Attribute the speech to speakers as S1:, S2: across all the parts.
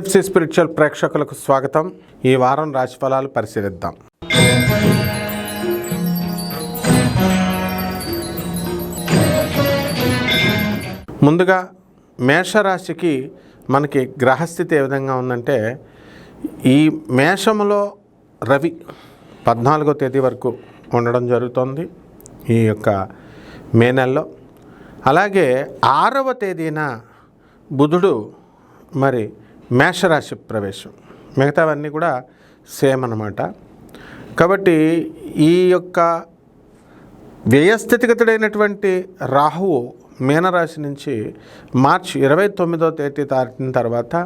S1: TFC spiritual ప్రేక్షకులకు స్వాగతం. ఈ వారం రాశిఫలాలు పరిశీలిద్దాం. ముందుగా మేషరాశికి మనకి గ్రహస్థితి ఏ విధంగా ఉందంటే, ఈ మేషములో రవి 14వ తేదీ వరకు ఉండడం జరుగుతుంది ఈ యొక్క మే నెలలో. అలాగే 6వ తేదీన బుధుడు మరి మేషరాశి ప్రవేశం, మిగతావన్నీ కూడా సేమ్ అన్నమాట. కాబట్టి ఈ యొక్క వ్యయస్థితిగతుడైనటువంటి రాహువు మీనరాశి నుంచి మార్చి 29వ తేదీ తారీఖు తర్వాత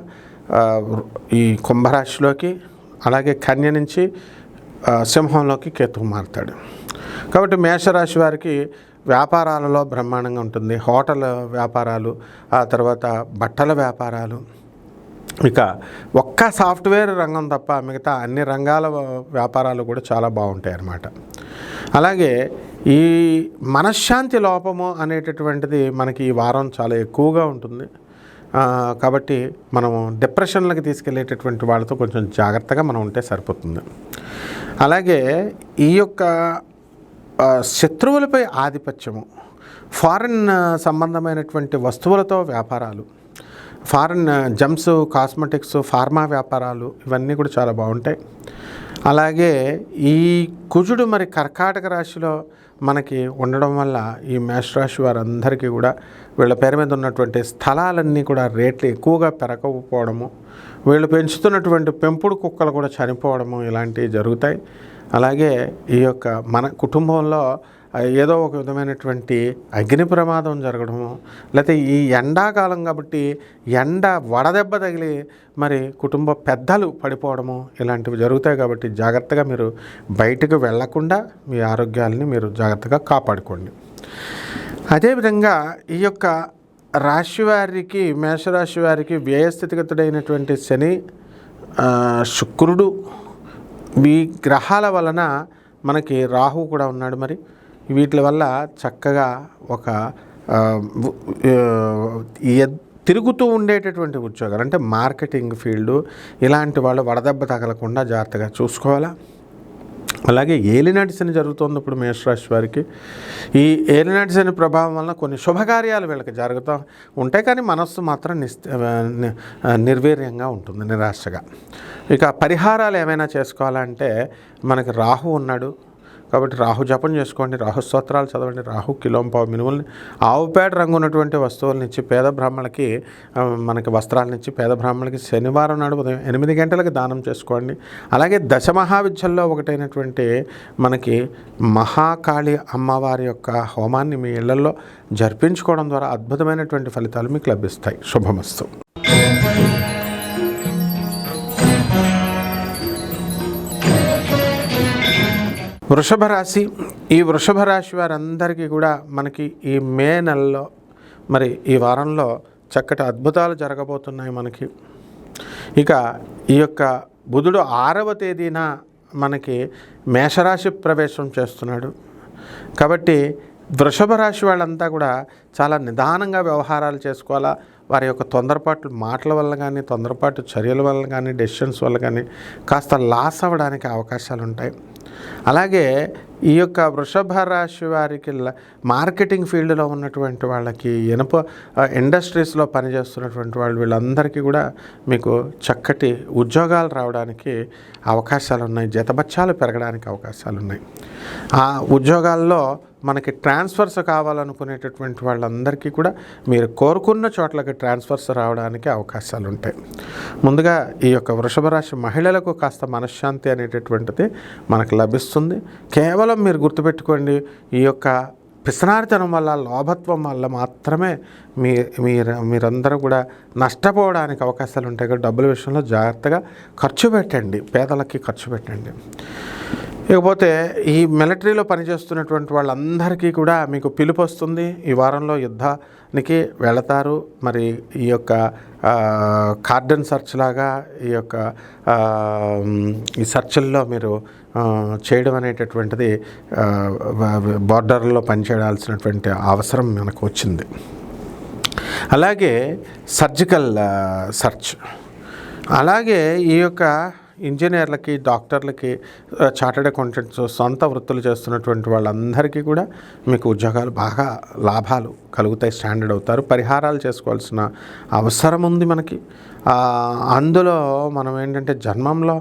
S1: ఈ కుంభరాశిలోకి, అలాగే కన్య నుంచి సింహంలోకి కేతువు మారుతాడు. కాబట్టి మేషరాశి వారికి వ్యాపారాలలో బ్రహ్మాండంగా ఉంటుంది. హోటల్ వ్యాపారాలు, ఆ తర్వాత బట్టల వ్యాపారాలు, ఇక ఒక్క సాఫ్ట్వేర్ రంగం తప్ప మిగతా అన్ని రంగాల వ్యాపారాలు కూడా చాలా బాగుంటాయి అన్నమాట. అలాగే ఈ మనశ్శాంతి లోపము అనేటటువంటిది మనకి ఈ వారం చాలా ఎక్కువగా ఉంటుంది. కాబట్టి మనము డిప్రెషన్లకు తీసుకెళ్ళేటటువంటి వాళ్ళతో కొంచెం జాగ్రత్తగా మనం ఉంటే సరిపోతుంది. అలాగే ఈ యొక్క శత్రువులపై ఆధిపత్యము, ఫారిన్ సంబంధమైనటువంటి వస్తువులతో వ్యాపారాలు, ఫారిన్ జమ్స్, కాస్మెటిక్స్, ఫార్మా వ్యాపారాలు, ఇవన్నీ కూడా చాలా బాగుంటాయి. అలాగే ఈ కుజుడు మరి కర్కాటక రాశిలో మనకి ఉండడం వల్ల ఈ మేషరాశి వారందరికీ కూడా వీళ్ళ పేరు మీద ఉన్నటువంటి స్థలాలన్నీ కూడా రేట్లు ఎక్కువగా పెరగకపోవడము, వీళ్ళు పెంచుతున్నటువంటి పెంపుడు కుక్కలు కూడా చనిపోవడము, ఇలాంటివి జరుగుతాయి. అలాగే ఈ యొక్క మన కుటుంబంలో ఏదో ఒక విధమైనటువంటి అగ్ని ప్రమాదం జరగడము, లేకపోతే ఈ ఎండాకాలం కాబట్టి ఎండ వడదెబ్బ తగిలి మరి కుటుంబ పెద్దలు పడిపోవడము, ఇలాంటివి జరుగుతాయి. కాబట్టి జాగ్రత్తగా మీరు బయటకు వెళ్లకుండా మీ ఆరోగ్యాలని మీరు జాగ్రత్తగా కాపాడుకోండి. అదేవిధంగా ఈ యొక్క రాశివారికి, మేషరాశి వారికి వ్యయస్థితిగతుడైనటువంటి శని, శుక్రుడు, ఈ గ్రహాల వలన మనకి రాహువు కూడా ఉన్నాడు. మరి వీటి వల్ల చక్కగా ఒక తిరుగుతూ ఉండేటటువంటి ఉద్యోగాలు, అంటే మార్కెటింగ్ ఫీల్డు, ఇలాంటి వాళ్ళు వడదెబ్బ తగలకుండా జాగ్రత్తగా చూసుకోవాలా. అలాగే ఏలినాటి శని జరుగుతుంది ఇప్పుడు మేషరాశి వారికి. ఈ ఏలినాటి శని ప్రభావం వలన కొన్ని శుభకార్యాలు వీళ్ళకి జరుగుతూ ఉంటాయి, కానీ మనస్సు మాత్రం నిర్వీర్యంగా ఉంటుంది, నిరాశగా. ఇక పరిహారాలు ఏమైనా చేసుకోవాలంటే మనకి రాహు ఉన్నాడు కాబట్టి రాహు జపం చేసుకోండి, రాహు స్తోత్రాలు చదవండి, రాహు కిలోంపావు మినుముల్ని, ఆవుపేట రంగు ఉన్నటువంటి వస్తువులను ఇచ్చి పేద బ్రాహ్మణులకి, మనకి వస్త్రాలను ఇచ్చి పేద బ్రాహ్మణులకి శనివారం నాడు ఉదయం 8 గంటలకు దానం చేసుకోండి. అలాగే దశమహావిద్యల్లో ఒకటైనటువంటి మనకి మహాకాళి అమ్మవారి యొక్క హోమాన్ని మీ ఇళ్లలో జరిపించుకోవడం ద్వారా అద్భుతమైనటువంటి ఫలితాలు మీకు లభిస్తాయి. శుభమస్తు. వృషభ రాశి. ఈ వృషభ రాశి వారందరికీ కూడా మనకి ఈ మే నెలలో మరి ఈ వారంలో చక్కటి అద్భుతాలు జరగబోతున్నాయి మనకి. ఇక ఈ యొక్క బుధుడు 6వ తేదీన మనకి మేషరాశి ప్రవేశం చేస్తున్నాడు. కాబట్టి వృషభ రాశి వాళ్ళంతా కూడా చాలా నిదానంగా వ్యవహారాలు చేసుకోవాలా. వారి యొక్క తొందరపాటు మాటల వల్ల కానీ, తొందరపాటు చర్యల వల్ల కానీ, డెసిషన్స్ వల్ల కానీ కాస్త లాస్ అవ్వడానికి అవకాశాలు ఉంటాయి. అలాగే ఈ యొక్క వృషభ రాశి వారికి మార్కెటింగ్ ఫీల్డ్లో ఉన్నటువంటి వాళ్ళకి, ఇనుప ఇండస్ట్రీస్లో పనిచేస్తున్నటువంటి వాళ్ళు, వీళ్ళందరికీ కూడా మీకు చక్కటి ఉద్యోగాలు రావడానికి అవకాశాలు ఉన్నాయి, జీతభత్యాలు పెరగడానికి అవకాశాలు ఉన్నాయి. ఆ ఉద్యోగాల్లో మనకి ట్రాన్స్ఫర్స్ కావాలనుకునేటటువంటి వాళ్ళందరికీ కూడా మీరు కోరుకున్న చోట్లకి ట్రాన్స్ఫర్స్ రావడానికి అవకాశాలు ఉంటాయి. ముందుగా ఈ యొక్క వృషభ రాశి మహిళలకు కాస్త మనశ్శాంతి అనేటటువంటిది మనకు లభిస్తుంది. కేవలం మీరు గుర్తుపెట్టుకోండి, ఈ యొక్క పిసనారితనం వల్ల, లోభత్వం వల్ల మాత్రమే మీరందరూ కూడా నష్టపోవడానికి అవకాశాలు ఉంటాయి. కాబట్టి డబ్బుల విషయంలో జాగ్రత్తగా ఖర్చు పెట్టండి, పేదలకి ఖర్చు పెట్టండి. ఇకపోతే ఈ మిలిటరీలో పనిచేస్తున్నటువంటి వాళ్ళందరికీ కూడా మీకు పిలుపు వస్తుంది. ఈ వారంలో యుద్ధానికి వెళతారు. మరి ఈ యొక్క కార్డన్ సర్చ్ లాగా ఈ సర్చ్ల్లో మీరు చేయడం అనేటటువంటిది బార్డర్లో పనిచేయాల్సినటువంటి అవసరం మనకు వచ్చింది. అలాగే సర్జికల్ సర్చ్, అలాగే ఈ యొక్క ఇంజనీర్లకి, డాక్టర్లకి, చార్టర్డ్ అకౌంటెంట్స్, సొంత వృత్తులు చేస్తున్నటువంటి వాళ్ళందరికీ కూడా మీకు ఉద్యోగాలు బాగా లాభాలు కలుగుతాయి, స్టాండర్డ్ అవుతారు. పరిహారాలు చేసుకోవాల్సిన అవసరం ఉంది మనకి. అందులో మనం ఏంటంటే జన్మంలో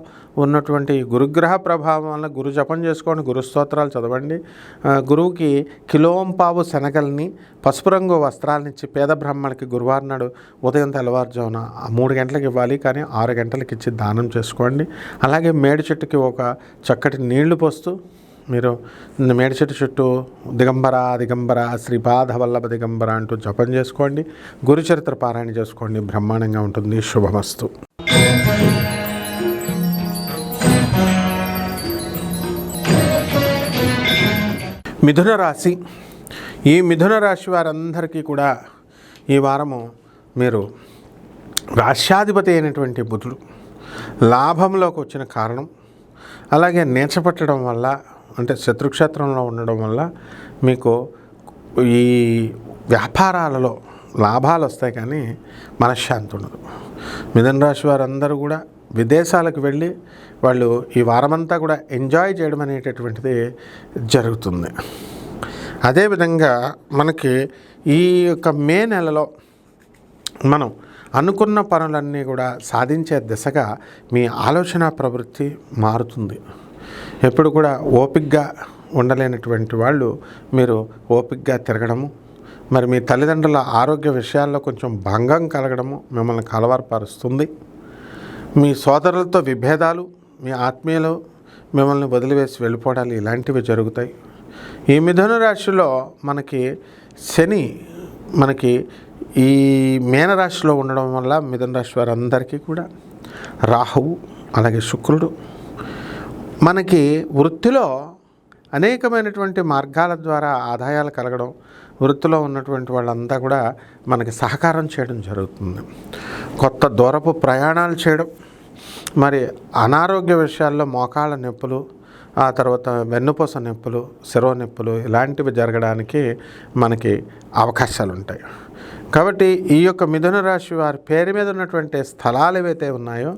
S1: ఉన్నటువంటి గురుగ్రహ ప్రభావం వల్ల గురు జపం చేసుకోండి, గురు స్తోత్రాలు చదవండి. గురువుకి కిలోంపావు శనగల్ని, పసుపు రంగు వస్త్రాలనిచ్చి పేద బ్రాహ్మణులకి గురువారం నాడు ఉదయం తెల్లవారుజామున 3 గంటలకు ఇవ్వాలి, కానీ 6 గంటలకు ఇచ్చి దానం చేసుకోండి. అలాగే మేడి చెట్టుకి ఒక చక్కటి నీళ్లు పోస్తూ మీరు మేడి చెట్టు చుట్టూ దిగంబర దిగంబర శ్రీపాద వల్లభ దిగంబర అంటూ జపం చేసుకోండి. గురుచరిత్ర పారాయణ చేసుకోండి. బ్రహ్మాండంగా ఉంటుంది. శుభమస్తు. మిథున రాశి. ఈ మిథున రాశి వారందరికీ కూడా ఈ వారము మీరు రాశ్యాధిపతి అయినటువంటి బుధుడు లాభంలోకి వచ్చిన కారణం, అలాగే నీచపట్టడం వల్ల, అంటే శత్రుక్షేత్రంలో ఉండడం వల్ల మీకు ఈ వ్యాపారాలలో లాభాలు వస్తాయి, కానీ మనశ్శాంతి ఉండదు. మిథున రాశి వారందరూ కూడా విదేశాలకు వెళ్ళి వాళ్ళు ఈ వారమంతా కూడా ఎంజాయ్ చేయడం అనేటటువంటిది జరుగుతుంది. అదేవిధంగా మనకి ఈ యొక్క మే నెలలో మనం అనుకున్న పనులన్నీ కూడా సాధించే దిశగా మీ ఆలోచన ప్రవృత్తి మారుతుంది. ఎప్పుడు కూడా ఓపికగా ఉండలేనటువంటి వాళ్ళు మీరు ఓపికగా తిరగడము, మరి మీ తల్లిదండ్రుల ఆరోగ్య విషయాల్లో కొంచెం భంగం కలగడము మిమ్మల్ని కలవరపరుస్తుంది. మీ సోదరులతో విభేదాలు, మీ ఆత్మీయులు మిమ్మల్ని వదిలివేసి వెళ్ళిపోవడాలు ఇలాంటివి జరుగుతాయి. ఈ మిథున రాశిలో మనకి శని మనకి ఈ మీనరాశిలో ఉండడం వల్ల మిథున రాశి వారందరికీ కూడా రాహువు, అలాగే శుక్రుడు మనకి వృత్తిలో అనేకమైనటువంటి మార్గాల ద్వారా ఆదాయాలు కలగడం, వృత్తిలో ఉన్నటువంటి వాళ్ళంతా కూడా మనకి సహకారం చేయడం జరుగుతుంది. కొత్త దూరపు ప్రయాణాలు చేయడం, మరి అనారోగ్య విషయాల్లో మోకాళ్ళ నొప్పులు, ఆ తర్వాత వెన్నుపూస నొప్పులు, శిరో నొప్పులు ఇలాంటివి జరగడానికి మనకి అవకాశాలు ఉంటాయి. కాబట్టి ఈ యొక్క మిథున రాశి వారి పేరు మీద ఉన్నటువంటి స్థలాలు ఏవైతే ఉన్నాయో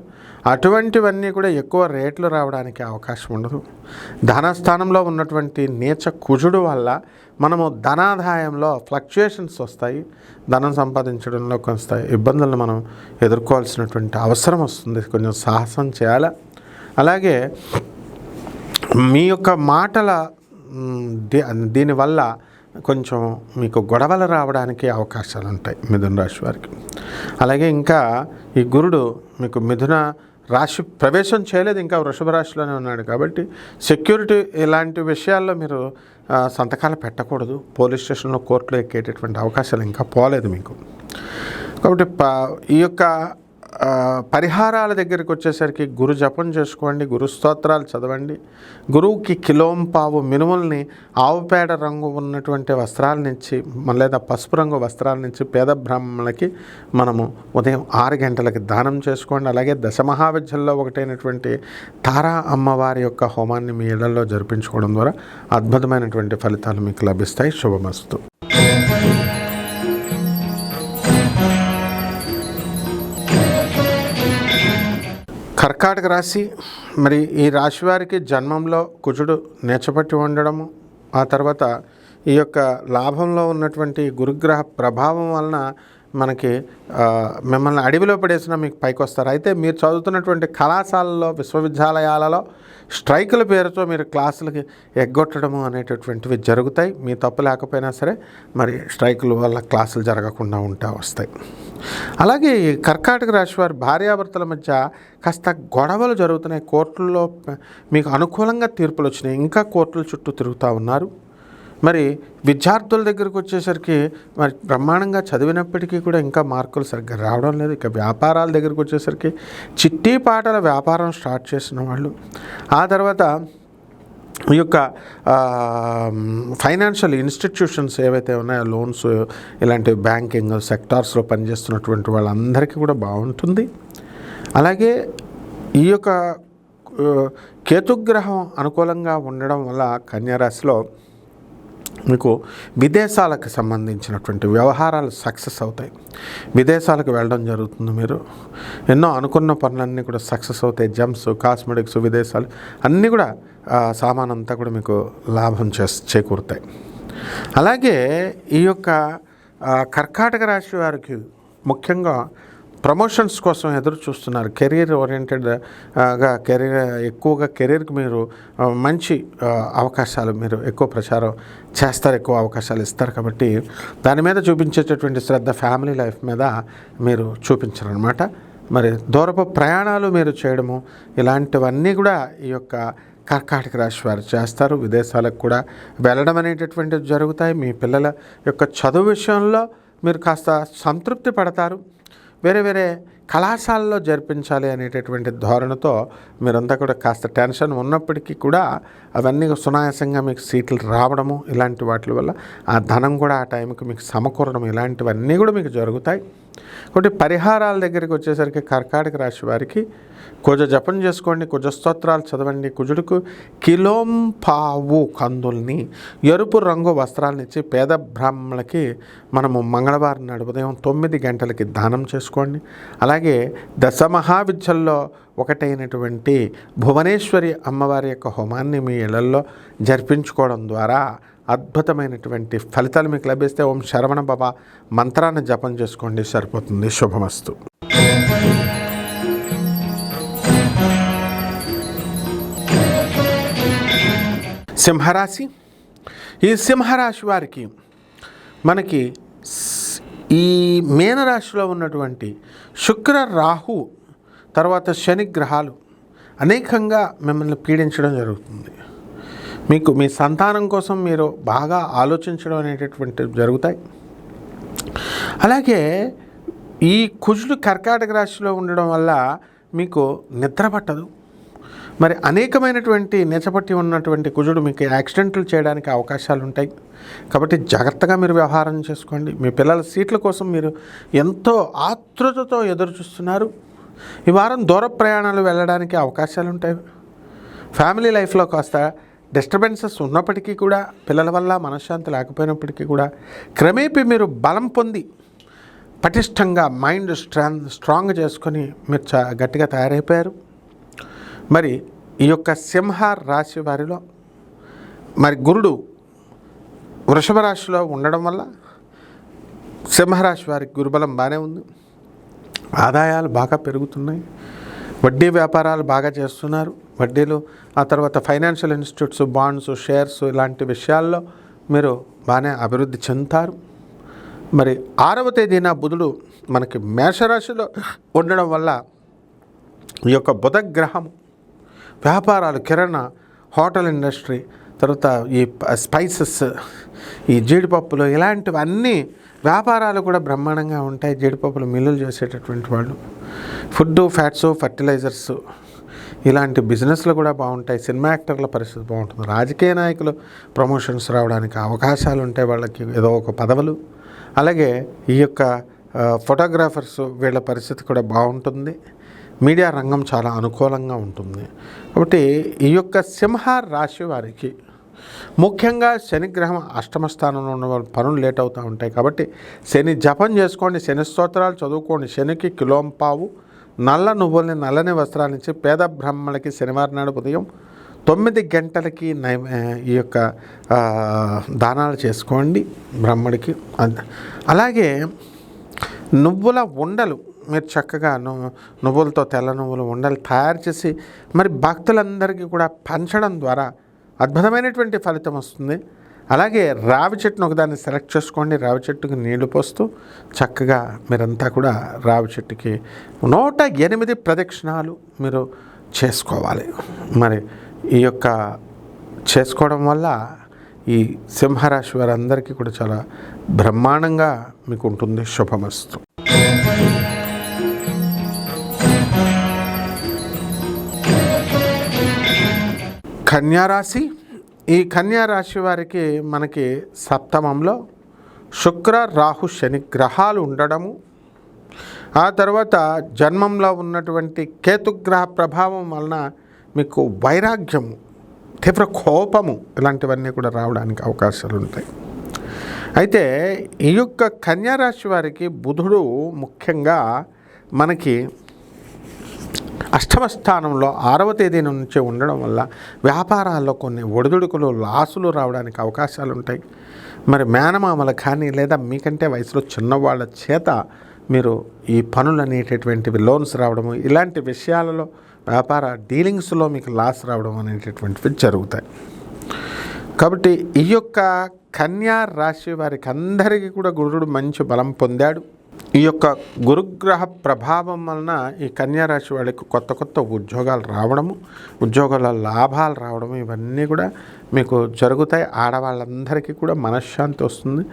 S1: అటువంటివన్నీ కూడా ఎక్కువ రేట్లు రావడానికి అవకాశం ఉండదు. ధనస్థానంలో ఉన్నటువంటి నీచ కుజుడు వల్ల మనము ధనాదాయంలో ఫ్లక్చుయేషన్స్ వస్తాయి, ధనం సంపాదించడంలో కొంత ఇబ్బందులను మనం ఎదుర్కోవాల్సినటువంటి అవసరం వస్తుంది. కొంచెం సాహసం చేయాలి. అలాగే మీ యొక్క మాటల దీనివల్ల కొంచెం మీకు గొడవలు రావడానికి అవకాశాలు ఉంటాయి మిథున రాశి వారికి. అలాగే ఇంకా ఈ గురుడు మీకు మిథున రాశి ప్రవేశం చేయలేదు, ఇంకా వృషభ రాశిలోనే ఉన్నాడు. కాబట్టి సెక్యూరిటీ ఇలాంటి విషయాల్లో మీరు సంతకాలు పెట్టకూడదు. పోలీస్ స్టేషన్లో, కోర్టులో ఎక్కేటటువంటి అవకాశాలు ఇంకా పోలేదు మీకు. కాబట్టి ఈ యొక్క పరిహారాల దగ్గరికి వచ్చేసరికి గురు జపం చేసుకోండి, గురు స్తోత్రాలు చదవండి. గురువుకి కిలోంపావు మినుముల్ని ఆవు పేడ రంగు ఉన్నటువంటి వస్త్రాల నుంచి లేదా పసుపు రంగు వస్త్రాల నుంచి పేద బ్రాహ్మణులకి మనము ఉదయం 6 గంటలకి దానం చేసుకోండి. అలాగే దశమహావిద్యల్లో ఒకటైనటువంటి తారా అమ్మవారి యొక్క హోమాన్ని మీ ఇళ్లలో జరిపించుకోవడం ద్వారా అద్భుతమైనటువంటి ఫలితాలు మీకు లభిస్తాయి. శుభమస్తు. కర్కాటక రాశి. మరి ఈ రాశి వారికి జన్మంలో కుజుడు నీచపట్టి ఉండడము, ఆ తర్వాత ఈ యొక్క లాభంలో ఉన్నటువంటి గురుగ్రహ ప్రభావం వలన మనకి మిమ్మల్ని అడవిలో పడేసిన మీకు పైకి వస్తారు. అయితే మీరు చదువుతున్నటువంటి కళాశాలలో, విశ్వవిద్యాలయాలలో స్ట్రైకుల పేరుతో మీరు క్లాసులకి ఎగ్గొట్టడము అనేటటువంటివి జరుగుతాయి. మీ తప్పు లేకపోయినా సరే మరి స్ట్రైకుల వల్ల క్లాసులు జరగకుండా వస్తాయి. అలాగే ఈ కర్కాటక రాశి వారి భార్యాభర్తల మధ్య కాస్త గొడవలు జరుగుతున్నాయి. కోర్టుల్లో మీకు అనుకూలంగా తీర్పులు వచ్చినాయి, ఇంకా కోర్టుల చుట్టూ తిరుగుతూ ఉన్నారు. మరి విద్యార్థుల దగ్గరకు వచ్చేసరికి మరి బ్రహ్మాండంగా చదివినప్పటికీ కూడా ఇంకా మార్కులు సరిగ్గా రావడం లేదు. ఇక వ్యాపారాల దగ్గరకు వచ్చేసరికి చిట్టి పాటల వ్యాపారం స్టార్ట్ చేసిన వాళ్ళు, ఆ తర్వాత ఈ యొక్క ఫైనాన్షియల్ ఇన్స్టిట్యూషన్స్ ఏవైతే ఉన్నాయో, లోన్స్, ఇలాంటి బ్యాంకింగ్ సెక్టార్స్లో పనిచేస్తున్నటువంటి వాళ్ళందరికీ కూడా బాగుంటుంది. అలాగే ఈ యొక్క కేతుగ్రహం అనుకూలంగా ఉండడం వల్ల కన్యారాశిలో మీకు విదేశాలకు సంబంధించినటువంటి వ్యవహారాలు సక్సెస్ అవుతాయి. విదేశాలకు వెళ్ళడం జరుగుతుంది. మీరు ఎన్నో అనుకున్న పనులన్నీ కూడా సక్సెస్ అవుతాయి. జెమ్స్, కాస్మెటిక్స్, విదేశాలు అన్నీ కూడా సామాన్ అంతా కూడా మీకు లాభం చేకూరుతాయి. అలాగే ఈ యొక్క కర్కాటక రాశి వారికి ముఖ్యంగా ప్రమోషన్స్ కోసం ఎదురు చూస్తున్నారు. కెరీర్ ఓరియంటెడ్గా ఎక్కువగా కెరీర్కి మీరు మంచి అవకాశాలు, మీరు ఎక్కువ ప్రచారం చేస్తారు, ఎక్కువ అవకాశాలు ఇస్తారు. కాబట్టి దాని మీద చూపించేటటువంటి శ్రద్ధ ఫ్యామిలీ లైఫ్ మీద మీరు చూపించరనమాట. మరి దూరపు ప్రయాణాలు మీరు చేయడము ఇలాంటివన్నీ కూడా ఈ యొక్క కర్కాటక రాశి వారు చేస్తారు. విదేశాలకు కూడా వెళ్ళడం అనేటటువంటివి జరుగుతాయి. మీ పిల్లల యొక్క చదువు విషయంలో మీరు కాస్త సంతృప్తి పడతారు. వేరే వేరే కళాశాలలో జరిపించాలి అనేటటువంటి ధోరణితో మీరంతా కూడా కాస్త టెన్షన్ ఉన్నప్పటికీ కూడా అవన్నీ సునాయాసంగా మీకు సీట్లు రావడము, ఇలాంటి వాటి వల్ల ఆ ధనం కూడా ఆ టైంకి మీకు సమకూరడం, ఇలాంటివన్నీ కూడా మీకు జరుగుతాయి. కాబట్టి పరిహారాల దగ్గరికి వచ్చేసరికి కర్కాటక రాశి వారికి కుజ జపం చేసుకోండి, కుజ స్తోత్రాలు చదవండి, కుజుడికి కిలోంపావు కందుల్ని, ఎరుపు రంగు వస్త్రాలను ఇచ్చి పేద బ్రాహ్మణులకి మనము మంగళవారం నాడు ఉదయం 9 గంటలకి దానం చేసుకోండి. అలాగే దశమహావిద్యల్లో ఒకటైనటువంటి భువనేశ్వరి అమ్మవారి యొక్క హోమాన్ని మీ ఇళ్లలో జరిపించుకోవడం ద్వారా అద్భుతమైనటువంటి ఫలితాలు మీకు లభిస్తే ఓం శరవణ భవ మంత్రాన్ని జపం చేసుకోండి, సరిపోతుంది. శుభమస్తు. సింహరాశి. ఈ సింహరాశి వారికి మనకి ఈ మీనరాశిలో ఉన్నటువంటి శుక్ర, రాహు, తర్వాత శని గ్రహాలు అనేకంగా మిమ్మల్ని పీడించడం జరుగుతుంది. మీకు మీ సంతానం కోసం మీరు బాగా ఆలోచించడం అనేటటువంటివి జరుగుతాయి. అలాగే ఈ కుజుడు కర్కాటక రాశిలో ఉండడం వల్ల మీకు నిద్ర పట్టదు. మరి అనేకమైనటువంటి నిచపట్టి ఉన్నటువంటి కుజుడు మీకు యాక్సిడెంట్లు చేయడానికి అవకాశాలు ఉంటాయి. కాబట్టి జాగ్రత్తగా మీరు వ్యవహారం చేసుకోండి. మీ పిల్లల సీట్ల కోసం మీరు ఎంతో ఆతృతతో ఎదురు చూస్తున్నారు. ఈ వారం దూర ప్రయాణాలు వెళ్ళడానికి అవకాశాలు ఉంటాయి. ఫ్యామిలీ లైఫ్లో కాస్త డిస్టర్బెన్సెస్ ఉన్నప్పటికీ కూడా, పిల్లల వల్ల మనశ్శాంతి లేకపోయినప్పటికీ కూడా క్రమేపీ మీరు బలం పొంది పటిష్టంగా మైండ్ స్ట్రాంగ్ చేసుకొని మీరు గట్టిగా తయారైపోయారు. మరి ఈ యొక్క సింహ రాశి వారిలో మరి గురుడు వృషభ రాశిలో ఉండడం వల్ల సింహరాశి వారికి గురుబలం బాగానే ఉంది. ఆదాయాలు బాగా పెరుగుతున్నాయి. వడ్డీ వ్యాపారాలు బాగా చేస్తున్నారు. వడ్డీలు, ఆ తర్వాత ఫైనాన్షియల్ ఇన్స్టిట్యూట్స్, బాండ్స్, షేర్స్ ఇలాంటి విషయాల్లో మీరు బాగానే అభివృద్ధి చెందుతారు. మరి 6వ తేదీన బుధుడు మనకి మేషరాశిలో ఉండడం వల్ల ఈ యొక్క బుధ గ్రహం వ్యాపారాలు, కిరాణా, హోటల్ ఇండస్ట్రీ, తర్వాత ఈ స్పైసెస్, ఈ జీడిపప్పులు ఇలాంటివన్నీ వ్యాపారాలు కూడా బ్రహ్మాండంగా ఉంటాయి. జీడిపప్పులు మిల్లులు చేసేటటువంటి వాళ్ళు, ఫుడ్, ఫ్యాట్స్, ఫర్టిలైజర్స్ ఇలాంటి బిజినెస్లు కూడా బాగుంటాయి. సినిమా యాక్టర్ల పరిస్థితి బాగుంటుంది. రాజకీయ నాయకులు ప్రమోషన్స్ రావడానికి అవకాశాలు ఉంటాయి, వాళ్ళకి ఏదో ఒక పదవులు. అలాగే ఈ యొక్క ఫోటోగ్రాఫర్స్ వీళ్ళ పరిస్థితి కూడా బాగుంటుంది. మీడియా రంగం చాలా అనుకూలంగా ఉంటుంది. కాబట్టి ఈ యొక్క సింహ రాశి వారికి ముఖ్యంగా శనిగ్రహం అష్టమ స్థానంలో ఉన్న వాళ్ళ పనులు లేట్ అవుతూ ఉంటాయి. కాబట్టి శని జపం చేసుకోండి, శని స్తోత్రాలు చదువుకోండి. శనికి కిలోంపావు నల్ల నువ్వుల్ని, నల్లని వస్త్రాలనిచ్చి పేద బ్రాహ్మణులకి శనివారం నాడు ఉదయం 9 గంటలకి ఈ యొక్క దానాలు చేసుకోండి బ్రాహ్మడికి. అలాగే నువ్వుల ఉండలు మీరు చక్కగా నువ్వులతో, తెల్ల నువ్వుల ఉండలు తయారు చేసి మరి భక్తులందరికీ కూడా పంచడం ద్వారా అద్భుతమైనటువంటి ఫలితం వస్తుంది. అలాగే రావి చెట్టును ఒకదాన్ని సెలెక్ట్ చేసుకోండి. రావి చెట్టుకి నీళ్లు పోస్తూ చక్కగా మీరంతా కూడా రావి చెట్టుకి 108 ప్రదక్షిణాలు మీరు చేసుకోవాలి. మరి ఈ యొక్క చేసుకోవడం వల్ల ఈ సింహరాశి వారందరికీ కూడా చాలా బ్రహ్మాండంగా మీకు ఉంటుంది. శుభమస్తు. కన్యారాశి. ఈ కన్యారాశి వారికి మనకి సప్తమంలో శుక్ర, రాహు, శని గ్రహాలు ఉండడము, ఆ తర్వాత జన్మంలో ఉన్నటువంటి కేతుగ్రహ ప్రభావం వలన మీకు వైరాగ్యము తీవ్ర కోపము ఇలాంటివన్నీ కూడా రావడానికి అవకాశాలు ఉంటాయి. అయితే ఈ యొక్క కన్యారాశి వారికి బుధుడు ముఖ్యంగా మనకి అష్టమ స్థానంలో 6వ తేదీ నుంచి ఉండడం వల్ల వ్యాపారాల్లో కొన్ని ఒడిదుడుకులు లాసులు రావడానికి అవకాశాలు ఉంటాయి. మరి మేనమామలు కానీ లేదా మీకంటే వయసులో చిన్నవాళ్ళ చేత మీరు ఈ పనులు అనేటటువంటివి లోన్స్ రావడము, ఇలాంటి విషయాలలో వ్యాపార డీలింగ్స్లో మీకు లాస్ రావడం అనేటటువంటివి జరుగుతాయి. కాబట్టి ఈ యొక్క కన్యా రాశి వారికి అందరికీ కూడా గురుడు మంచి బలం పొందాడు. ఈ యొక్క గురుగ్రహ ప్రభావం వలన ఈ కన్యా రాశి వాళ్ళకి కొత్త కొత్త ఉద్యోగాలు రావడము, ఉద్యోగాల లాభాలు రావడము, ఇవన్నీ కూడా మీకు జరుగుతాయి. ఆడవాళ్ళందరికీ కూడా మనశ్శాంతి వస్తుంది.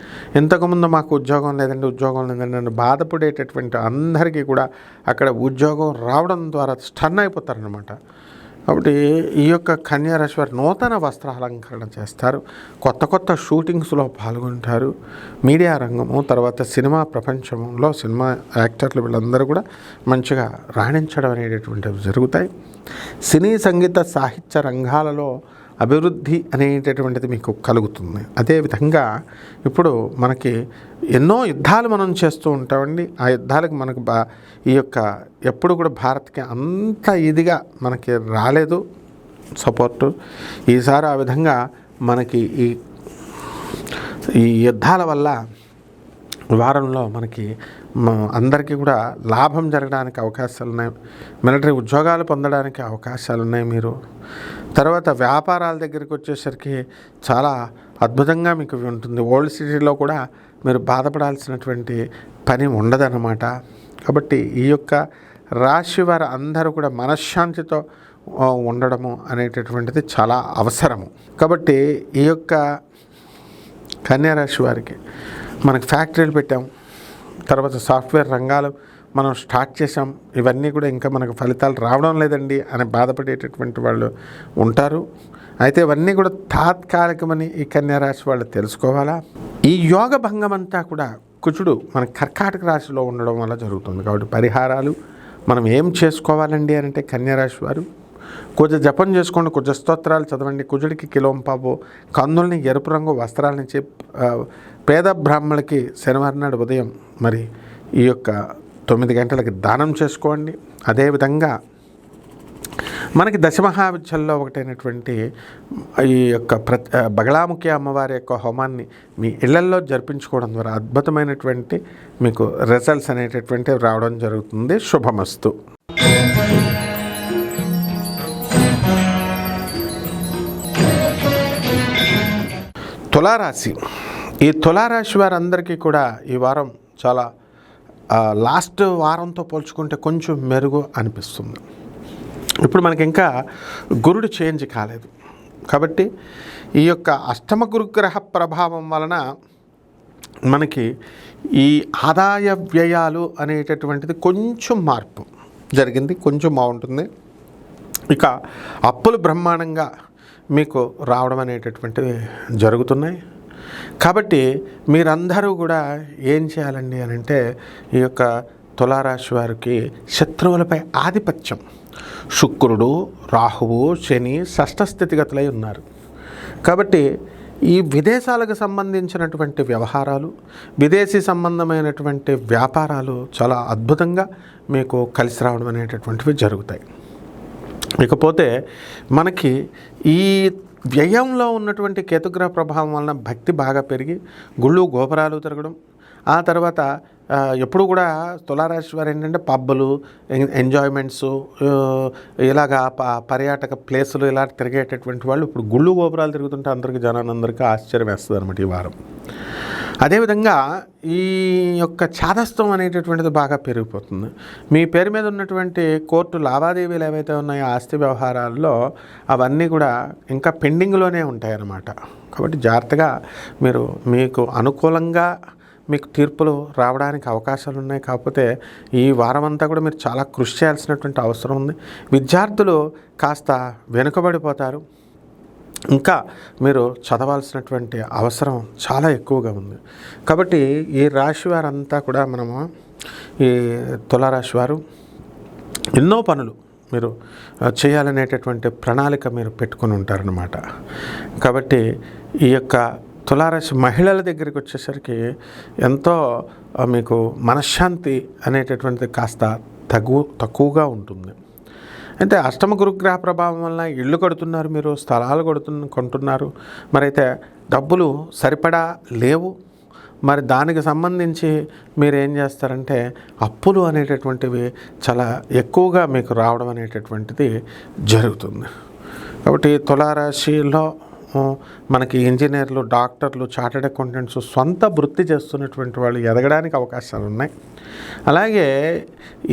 S1: ఇంతకుముందు మాకు ఉద్యోగం లేదండి నన్ను బాధపడేటటువంటి అందరికీ కూడా అక్కడ ఉద్యోగం రావడం ద్వారా స్టన్ అయిపోతారనమాట. కాబట్టి ఈ యొక్క కన్యా రాశి వారు నూతన వస్త్రాలంకరణ చేస్తారు, కొత్త కొత్త షూటింగ్స్లో పాల్గొంటారు. మీడియా రంగము, తర్వాత సినిమా ప్రపంచంలో సినిమా యాక్టర్లు వీళ్ళందరూ కూడా మంచిగా రాణించడం అనేటటువంటివి జరుగుతాయి. సినీ సంగీత సాహిత్య రంగాలలో అభివృద్ధి అనేటటువంటిది మీకు కలుగుతుంది. అదేవిధంగా ఇప్పుడు మనకి ఎన్నో యుద్ధాలు మనం చేస్తూ ఉంటామండి. ఆ యుద్ధాలకు మనకు ఈ యొక్క ఎప్పుడు కూడా భారత్కి అంత ఇదిగా మనకి రాలేదు సపోర్టు. ఈసారి ఆ విధంగా మనకి ఈ యుద్ధాల వల్ల వారంలో మనకి అందరికీ కూడా లాభం జరగడానికి అవకాశాలు ఉన్నాయి. మిలిటరీ ఉద్యోగాలు పొందడానికి అవకాశాలు ఉన్నాయి. మీరు తర్వాత వ్యాపారాల దగ్గరికి వచ్చేసరికి చాలా అద్భుతంగా మీకు ఉంటుంది. ఓల్డ్ సిటీలో కూడా మీరు బాధపడాల్సినటువంటి పని ఉండదన్నమాట. కాబట్టి ఈ యొక్క రాశి వారు అందరూ కూడా మనశ్శాంతితో ఉండడము అనేటటువంటిది చాలా అవసరము. కాబట్టి ఈ యొక్క కన్యా రాశి వారికి మనకు ఫ్యాక్టరీలు పెట్టాం, తర్వాత సాఫ్ట్వేర్ రంగాలు మనం స్టార్ట్ చేసాం, ఇవన్నీ కూడా ఇంకా మనకు ఫలితాలు రావడం లేదండి అని బాధపడేటటువంటి వాళ్ళు ఉంటారు. అయితే ఇవన్నీ కూడా తాత్కాలికమని ఈ కన్యా రాశి వాళ్ళు తెలుసుకోవాలా. ఈ యోగ భంగం అంతా కూడా కుజుడు మన కర్కాటక రాశిలో ఉండడం వల్ల జరుగుతుంది. కాబట్టి పరిహారాలు మనం ఏం చేసుకోవాలండి అని అంటే కన్యా రాశి వారు కుజ జపం చేసుకోండి, కుజ స్తోత్రాలు చదవండి, కుజుడికి కిలోంపావు కందుల్ని ఎరుపు రంగు వస్త్రాలనిచ్చి పేద బ్రాహ్మణులకి శనివారం నాడు ఉదయం మరి ఈ యొక్క 9 గంటలకి దానం చేసుకోండి. అదేవిధంగా మనకి దశమహావిద్యల్లో ఒకటైనటువంటి ఈ యొక్క బగళాముఖి అమ్మవారి యొక్క హోమాన్ని మీ ఇళ్లల్లో జరిపించుకోవడం ద్వారా అద్భుతమైనటువంటి మీకు రిజల్ట్స్ అనేటటువంటివి రావడం జరుగుతుంది. శుభమస్తు. తులారాశి. ఈ తులారాశి వారందరికీ కూడా ఈ వారం చాలా లాస్ట్ వారంతో పోల్చుకుంటే కొంచెం మెరుగు అనిపిస్తుంది. ఇప్పుడు మనకి ఇంకా గురుడు చేంజ్ కాలేదు కాబట్టి ఈ యొక్క అష్టమ గురుగ్రహ ప్రభావం వలన మనకి ఈ ఆదాయ వ్యయాలు అనేటటువంటిది కొంచెం మార్పు జరిగింది, కొంచెం బాగుంటుంది. ఇక అప్పులు బ్రహ్మాండంగా మీకు రావడం అనేటటువంటివి జరుగుతున్నాయి. కాబట్టి మీరందరూ కూడా ఏం చేయాలండి అని అంటే ఈ యొక్క తులారాశి వారికి శత్రువులపై ఆధిపత్యం, శుక్రుడు, రాహువు, శని షష్ఠ స్థితిగతులై ఉన్నారు. కాబట్టి ఈ విదేశాలకు సంబంధించినటువంటి వ్యవహారాలు, విదేశీ సంబంధమైనటువంటి వ్యాపారాలు చాలా అద్భుతంగా మీకు కలిసి రావడం అనేటటువంటివి జరుగుతాయి. ఇకపోతే మనకి ఈ వ్యయంలో ఉన్నటువంటి కేతుగ్రహ ప్రభావం వలన భక్తి బాగా పెరిగి గుళ్ళు గోపురాలు తిరగడం, ఆ తర్వాత ఎప్పుడు కూడా తులారాశి వారు ఏంటంటే పబ్బులు, ఎంజాయ్మెంట్స్, ఇలాగా పర్యాటక ప్లేసులు ఇలా తిరిగేటటువంటి వాళ్ళు ఇప్పుడు గుళ్ళు గోపురాలు తిరుగుతుంటే జనానందరికీ ఆశ్చర్యం వేస్తుంది అనమాట ఈ వారం. అదేవిధంగా ఈ యొక్క చాదస్తం అనేటటువంటిది బాగా పెరిగిపోతుంది. మీ పేరు మీద ఉన్నటువంటి కోర్టు లావాదేవీలు ఏవైతే ఉన్నాయో ఆస్తి వ్యవహారాల్లో అవన్నీ కూడా ఇంకా పెండింగ్లోనే ఉంటాయన్నమాట. కాబట్టి జాగ్రత్తగా మీరు మీకు అనుకూలంగా మీకు తీర్పులు రావడానికి అవకాశాలు ఉన్నాయి. కాకపోతే ఈ వారం అంతా కూడా మీరు చాలా కృషి చేయాల్సినటువంటి అవసరం ఉంది. విద్యార్థులు కాస్త వెనుకబడిపోతారు, ఇంకా మీరు చదవాల్సినటువంటి అవసరం చాలా ఎక్కువగా ఉంది. కాబట్టి ఈ రాశి వారంతా కూడా మనము ఈ తులారాశి వారు ఎన్నో పనులు మీరు చేయాలనేటటువంటి ప్రణాళిక మీరు పెట్టుకుని ఉంటారనమాట. కాబట్టి ఈ యొక్క తులారాశి మహిళల దగ్గరికి వచ్చేసరికి ఎంతో మీకు మనశ్శాంతి అనేటటువంటిది కాస్త తక్కువగా ఉంటుంది. అయితే అష్టమ గురుగ్రహ ప్రభావం వల్ల ఇళ్ళు కడుతున్నారు, మీరు స్థలాలు కొంటున్నారు, మరైతే డబ్బులు సరిపడా లేవు. మరి దానికి సంబంధించి మీరు ఏం చేస్తారంటే అప్పులు అనేటటువంటివి చాలా ఎక్కువగా మీకు రావడం అనేటటువంటిది జరుగుతుంది. కాబట్టి తులారాశిలో మనకి ఇంజనీర్లు, డాక్టర్లు, చార్టెడ్ అకౌంటెంట్స్ సొంత వృత్తి చేస్తున్నటువంటి వాళ్ళు ఎదగడానికి అవకాశాలు ఉన్నాయి. అలాగే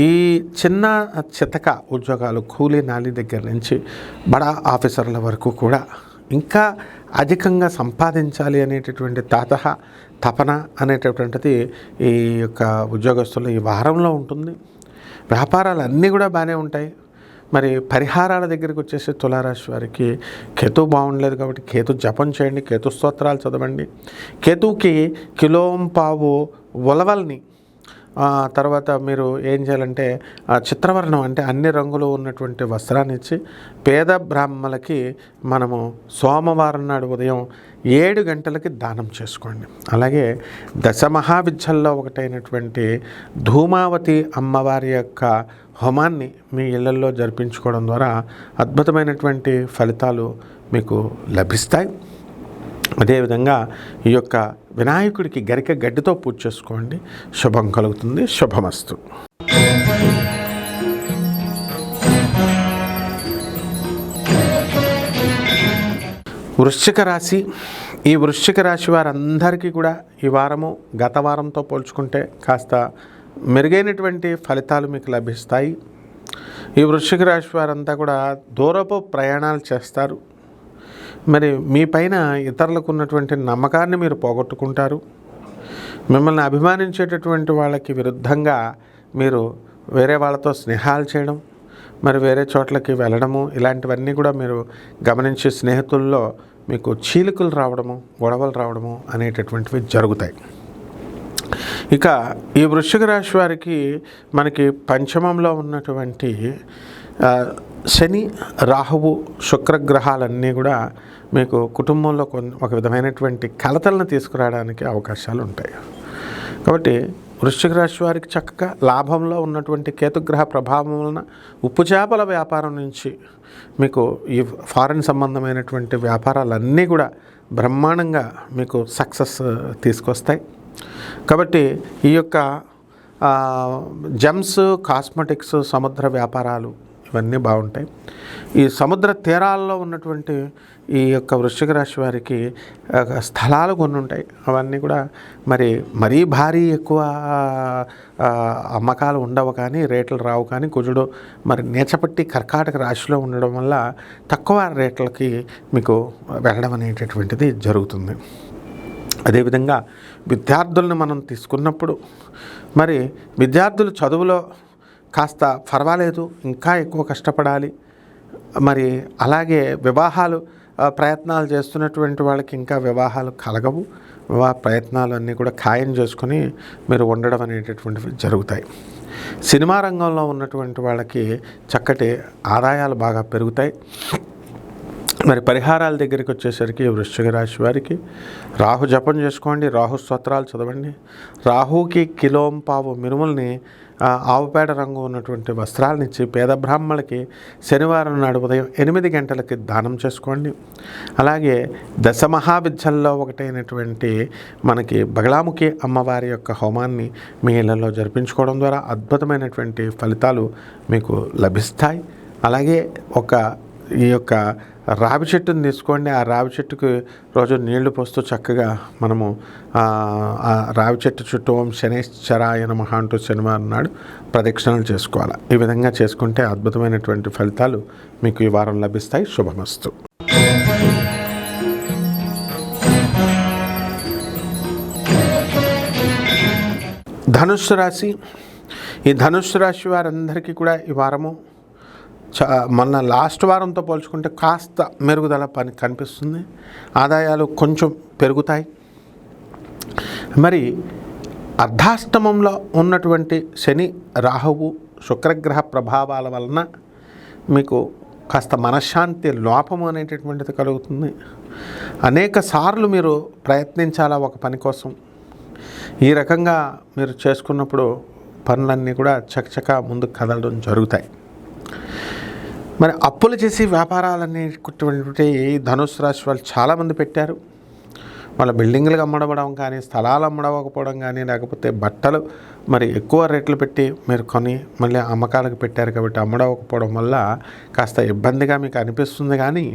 S1: ఈ చిన్న చితక ఉద్యోగాలు, కూలీ నాలి దగ్గర నుంచి బడా ఆఫీసర్ల వరకు కూడా ఇంకా అధికంగా సంపాదించాలి అనేటటువంటి తపన అనేటటువంటిది ఈ యొక్క ఉద్యోగస్తులు ఈ వారంలో ఉంటుంది. వ్యాపారాలు అన్నీ కూడా బాగానే ఉంటాయి. మరి పరిహారాల దగ్గరికి వచ్చేసి తులారాశి వారికి కేతు బాగుండలేదు కాబట్టి కేతు జపం చేయండి, కేతు స్తోత్రాలు చదవండి. కేతువుకి కిలోంపావు ఉలవల్ని తర్వాత మీరు ఏం చేయాలంటే చిత్రవర్ణం అంటే అన్ని రంగులు ఉన్నటువంటి వస్త్రాన్ని ఇచ్చి పేద బ్రాహ్మణులకి మనము సోమవారం నాడు ఉదయం 7 గంటలకి దానం చేసుకోండి. అలాగే దశమహావిద్యల్లో ఒకటైనటువంటి ధూమావతి అమ్మవారి యొక్క హోమాన్ని మీ ఇళ్లల్లో జరిపించుకోవడం ద్వారా అద్భుతమైనటువంటి ఫలితాలు మీకు లభిస్తాయి. అదేవిధంగా ఈ యొక్క వినాయకుడికి గరిక గడ్డితో పూజ చేసుకోండి, శుభం కలుగుతుంది. శుభమస్తు. వృశ్చిక రాశి. ఈ వృశ్చిక రాశి వారందరికీ కూడా ఈ వారము గత వారంతో పోల్చుకుంటే కాస్త మెరుగైనటువంటి ఫలితాలు మీకు లభిస్తాయి. ఈ వృశ్చిక రాశి వారంతా కూడా దూరపు ప్రయాణాలు చేస్తారు. మరి మీ పైన ఇతరులకు ఉన్నటువంటి నమ్మకాన్ని మీరు పోగొట్టుకుంటారు. మిమ్మల్ని అభిమానించేటటువంటి వాళ్ళకి విరుద్ధంగా మీరు వేరే వాళ్ళతో స్నేహాలు చేయడం, మరి వేరే చోట్లకి వెళ్ళడము, ఇలాంటివన్నీ కూడా మీరు గమనించే స్నేహితుల్లో మీకు చీలికలు రావడము, గొడవలు రావడము అనేటటువంటివి జరుగుతాయి. ఇక ఈ వృశ్చిక రాశి వారికి మనకి పంచమంలో ఉన్నటువంటి శని, రాహువు, శుక్రగ్రహాలన్నీ కూడా మీకు కుటుంబంలో ఒక విధమైనటువంటి కలతలను తీసుకురావడానికి అవకాశాలు ఉంటాయి. కాబట్టి వృశ్చిక రాశి వారికి చక్కగా లాభంలో ఉన్నటువంటి కేతుగ్రహ ప్రభావం వలన ఉప్పు చేపల వ్యాపారం నుంచి మీకు ఈ ఫారెన్ సంబంధమైనటువంటి వ్యాపారాలన్నీ కూడా బ్రహ్మాండంగా మీకు సక్సెస్ తీసుకొస్తాయి. కాబట్టి ఈ యొక్క జెమ్స్, కాస్మెటిక్స్, సముద్ర వ్యాపారాలు ఇవన్నీ బాగుంటాయి. ఈ సముద్ర తీరాల్లో ఉన్నటువంటి ఈ యొక్క వృశ్చిక రాశి వారికి స్థలాలు కొన్ని ఉంటాయి. అవన్నీ కూడా మరీ భారీ ఎక్కువ అమ్మకాలు ఉండవు, కానీ రేట్లు రావు. కానీ కుజుడు నీచపట్టి కర్కాటక రాశిలో ఉండడం వల్ల తక్కువ రేట్లకి మీకు వెళ్ళడం అనేటటువంటిది జరుగుతుంది. అదేవిధంగా విద్యార్థులను మనం తీసుకున్నప్పుడు విద్యార్థులు చదువులో కాస్త పర్వాలేదు, ఇంకా ఎక్కువ కష్టపడాలి. అలాగే వివాహాలు ప్రయత్నాలు చేస్తున్నటువంటి వాళ్ళకి ఇంకా వివాహాలు కలగవు. వివాహ ప్రయత్నాలు అన్నీ కూడా ఖాయం చేసుకొని మీరు ఉండడం అనేటటువంటివి జరుగుతాయి. సినిమా రంగంలో ఉన్నటువంటి వాళ్ళకి చక్కటి ఆదాయాలు బాగా పెరుగుతాయి. పరిహారాల దగ్గరికి వచ్చేసరికి వృశ్చిక రాశి వారికి రాహు జపం చేసుకోండి, రాహు స్తోత్రాలు చదవండి. రాహుకి కిలోంపావు మినుముల్ని ఆవుపేడ రంగు ఉన్నటువంటి వస్త్రాలనిచ్చి పేద బ్రాహ్మణులకి శనివారం నాడు ఉదయం 8 గంటలకి దానం చేసుకోండి. అలాగే దశమహావిద్యల్లో ఒకటైనటువంటి మనకి బగలాముఖి అమ్మవారి యొక్క హోమాన్ని మీ ఇళ్లలో జరిపించుకోవడం ద్వారా అద్భుతమైనటువంటి ఫలితాలు మీకు లభిస్తాయి. అలాగే ఈ యొక్క రావి చెట్టుని తీసుకోండి. ఆ రావి చెట్టుకి రోజు నీళ్లు పోస్తూ చక్కగా మనము ఆ రావి చెట్టు చుట్టూ ఓం శనేశ్వరాయ నమః అంటూ శనివారం నాడు ప్రదక్షిణలు చేసుకోవాలి. ఈ విధంగా చేసుకుంటే అద్భుతమైనటువంటి ఫలితాలు మీకు ఈ వారం లభిస్తాయి. శుభమస్తు. ధనుస్సు రాశి. ఈ ధనుస్సు రాశి వారందరికీ కూడా ఈ వారము మొన్న లాస్ట్ వారంతో పోల్చుకుంటే కాస్త మెరుగుదల కనిపిస్తుంది. ఆదాయాలు కొంచెం పెరుగుతాయి. అర్ధాష్టమంలో ఉన్నటువంటి శని, రాహువు, శుక్రగ్రహ ప్రభావాల వలన మీకు కాస్త మనశ్శాంతి లోపం అనేటటువంటిది కలుగుతుంది. అనేక సార్లు మీరు ప్రయత్నించాలా ఒక పని కోసం. ఈ రకంగా మీరు చేసుకున్నప్పుడు పనులన్నీ కూడా చకచకా ముందుకు కదలడం జరుగుతాయి. మరి అప్పులు చేసి వ్యాపారాలనేటువంటి ధనుసు రాశి వాళ్ళు చాలామంది పెట్టారు. వాళ్ళ బిల్డింగ్లు అమ్మడవడం కానీ, స్థలాలు అమ్మడవకపోవడం కానీ, లేకపోతే బట్టలు మరి ఎక్కువ రేట్లు పెట్టి మీరు కొని మళ్ళీ అమ్మకాలకు పెట్టారు కాబట్టి అమ్మడవకపోవడం వల్ల కాస్త ఇబ్బందిగా మీకు అనిపిస్తుంది. కానీ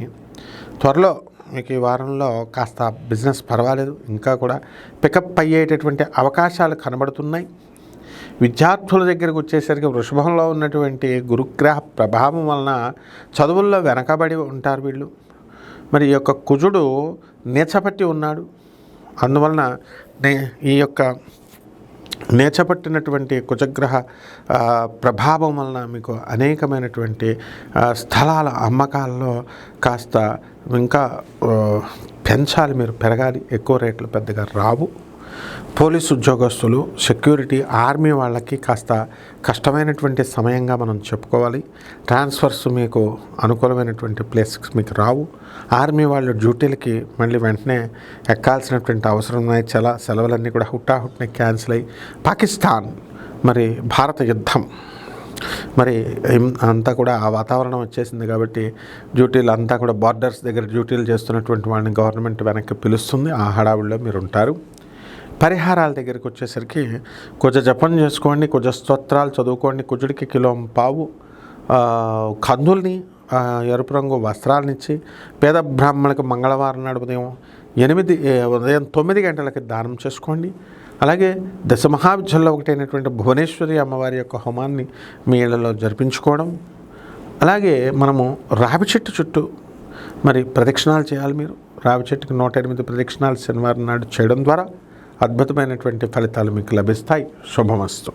S1: త్వరలో మీకు ఈ వారంలో కాస్త బిజినెస్ పర్వాలేదు, ఇంకా కూడా పికప్ అయ్యేటటువంటి అవకాశాలు కనబడుతున్నాయి. విద్యార్థుల దగ్గరకు వచ్చేసరికి వృషభంలో ఉన్నటువంటి గురుగ్రహ ప్రభావం వలన చదువుల్లో వెనకబడి ఉంటారు వీళ్ళు. మరి ఈ యొక్క కుజుడు నీచపట్టి ఉన్నాడు. అందువలన ఈ యొక్క నీచపట్టినటువంటి కుజగ్రహ ప్రభావం వలన మీకు అనేకమైనటువంటి స్థలాల అమ్మకాల్లో కాస్త ఇంకా పెంచాలి, మీరు పెరగాలి. ఎక్కువ రేట్లు పెద్దగా రావు. పోలీసు ఉద్యోగస్తులు, సెక్యూరిటీ, ఆర్మీ వాళ్ళకి కాస్త కష్టమైనటువంటి సమయంగా మనం చెప్పుకోవాలి. ట్రాన్స్ఫర్స్ మీకు అనుకూలమైనటువంటి ప్లేసెస్ మీకు రావు. ఆర్మీ వాళ్ళు డ్యూటీలకి మళ్ళీ వెంటనే ఎక్కాల్సినటువంటి అవసరం ఉన్నాయి. సెలవులన్నీ కూడా హుట్టాహుట్నే క్యాన్సిల్ అయ్యి పాకిస్తాన్ మరి భారత యుద్ధం మరి అంతా కూడా ఆ వాతావరణం వచ్చేసింది కాబట్టి డ్యూటీలు అంతా కూడా బార్డర్స్ దగ్గర డ్యూటీలు చేస్తున్నటువంటి వాళ్ళని గవర్నమెంట్ వెనక్కి పిలుస్తుంది. ఆ హడావుల్లో మీరు ఉంటారు. పరిహారాల దగ్గరికి వచ్చేసరికి కుజ జపం చేసుకోండి, కుజ స్తోత్రాలు చదువుకోండి. కుజుడికి కిలోంపావు కందుల్ని, ఎరుపు రంగు వస్త్రాలనిచ్చి పేద బ్రాహ్మణులకు మంగళవారం నాడు ఉదయం 9 గంటలకి దానం చేసుకోండి. అలాగే దశమహావిద్యల్లో ఒకటైనటువంటి భువనేశ్వరి అమ్మవారి యొక్క హోమాన్ని మీ ఇళ్లలో జరిపించుకోవడం. అలాగే మనము రావి చెట్టు చుట్టూ మరి ప్రదక్షిణాలు చేయాలి. మీరు రావి చెట్టుకి 108 ప్రదక్షిణాలు శనివారం నాడు చేయడం ద్వారా అద్భుతమైనటువంటి ఫలితాలు మీకు లభిస్తాయి. శుభమస్తు.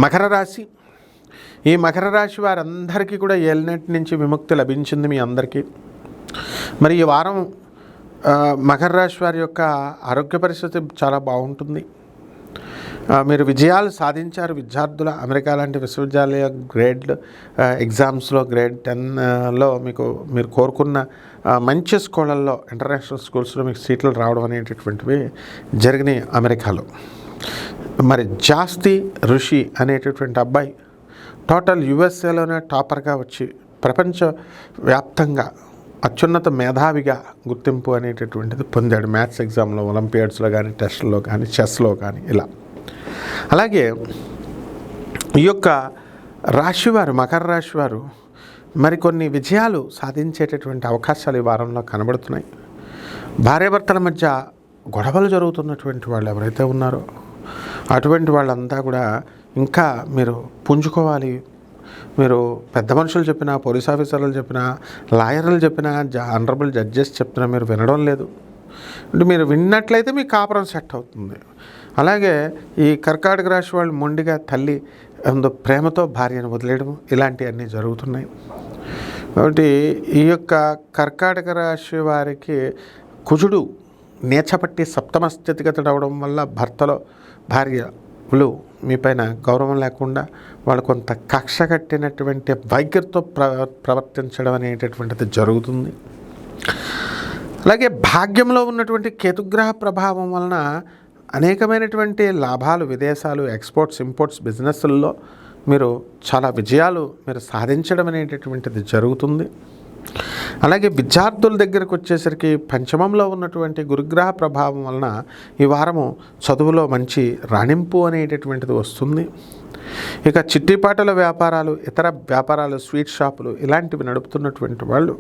S1: మకర రాశి. ఈ మకర రాశి వారందరికీ కూడా ఏలినటి నుంచి విముక్తి లభించింది మీ అందరికీ. మరి ఈ వారం మకర రాశి వారి యొక్క ఆరోగ్య పరిస్థితి చాలా బాగుంటుంది. మీరు విజయాలు సాధించారు. విద్యార్థుల అమెరికా లాంటి విశ్వవిద్యాలయ ఎగ్జామ్స్లో గ్రేడ్ 10లో మీరు కోరుకున్న మంచి స్కూళ్ళల్లో, ఇంటర్నేషనల్ స్కూల్స్లో మీకు సీట్లు రావడం అనేటటువంటివి జరిగినాయి అమెరికాలో. మరి జాస్తి ఋషి అనేటటువంటి అబ్బాయి టోటల్ యుఎస్ఏలోనే టాపర్గా వచ్చి ప్రపంచవ్యాప్తంగా అత్యున్నత మేధావిగా గుర్తింపు అనేటటువంటిది పొందాడు. మ్యాథ్స్ ఎగ్జామ్లో, ఒలింపియాడ్స్లో కానీ, టెస్ట్లో కానీ, చెస్లో కానీ ఇలా. అలాగే ఈ యొక్క రాశివారు, మకర రాశివారు మరికొన్ని విజయాలు సాధించేటటువంటి అవకాశాలు ఈ వారంలో కనబడుతున్నాయి. భార్యాభర్తల మధ్య గొడవలు జరుగుతున్నటువంటి వాళ్ళు ఎవరైతే ఉన్నారో అటువంటి వాళ్ళంతా కూడా ఇంకా మీరు పుంజుకోవాలి. మీరు పెద్ద మనుషులు చెప్పినా, పోలీస్ ఆఫీసర్లు చెప్పినా, లాయర్లు చెప్పినా, ఆనరబుల్ జడ్జెస్ చెప్పినా మీరు వినడం లేదు. అంటే మీరు విన్నట్లయితే మీ కాపురం సెట్ అవుతుంది. అలాగే ఈ కర్కాటక రాశి వాళ్ళు మొండిగా తల్లి ప్రేమతో భార్యను వదిలేయడం ఇలాంటివన్నీ జరుగుతున్నాయి. కాబట్టి ఈ యొక్క కర్కాటక రాశి వారికి కుజుడు నీచపట్టి సప్తమ స్థితిగతుడు అవడం వల్ల భర్తలో భార్యలు మీపైన గౌరవం లేకుండా వాళ్ళు కొంత కక్ష కట్టినటువంటి వైఖరితో ప్రవర్తించడం అనేటటువంటిది జరుగుతుంది. అలాగే భాగ్యంలో ఉన్నటువంటి కేతుగ్రహ ప్రభావం వలన అనేకమైనటువంటి లాభాలు, విదేశాలు, ఎక్స్పోర్ట్స్, ఇంపోర్ట్స్, బిజినెస్ల్లో మీరు చాలా విజయాలు మీరు సాధించడం అనేటటువంటిది జరుగుతుంది. అలాగే విద్యార్థుల దగ్గరకు వచ్చేసరికి పంచమంలో ఉన్నటువంటి గురుగ్రహ ప్రభావం వలన ఈ వారము చదువులో మంచి రాణింపు అనేటటువంటిది వస్తుంది. ఇక చిట్టిపాటల వ్యాపారాలు, ఇతర వ్యాపారాలు, స్వీట్ షాపులు ఇలాంటివి నడుపుతున్నటువంటి వాళ్ళు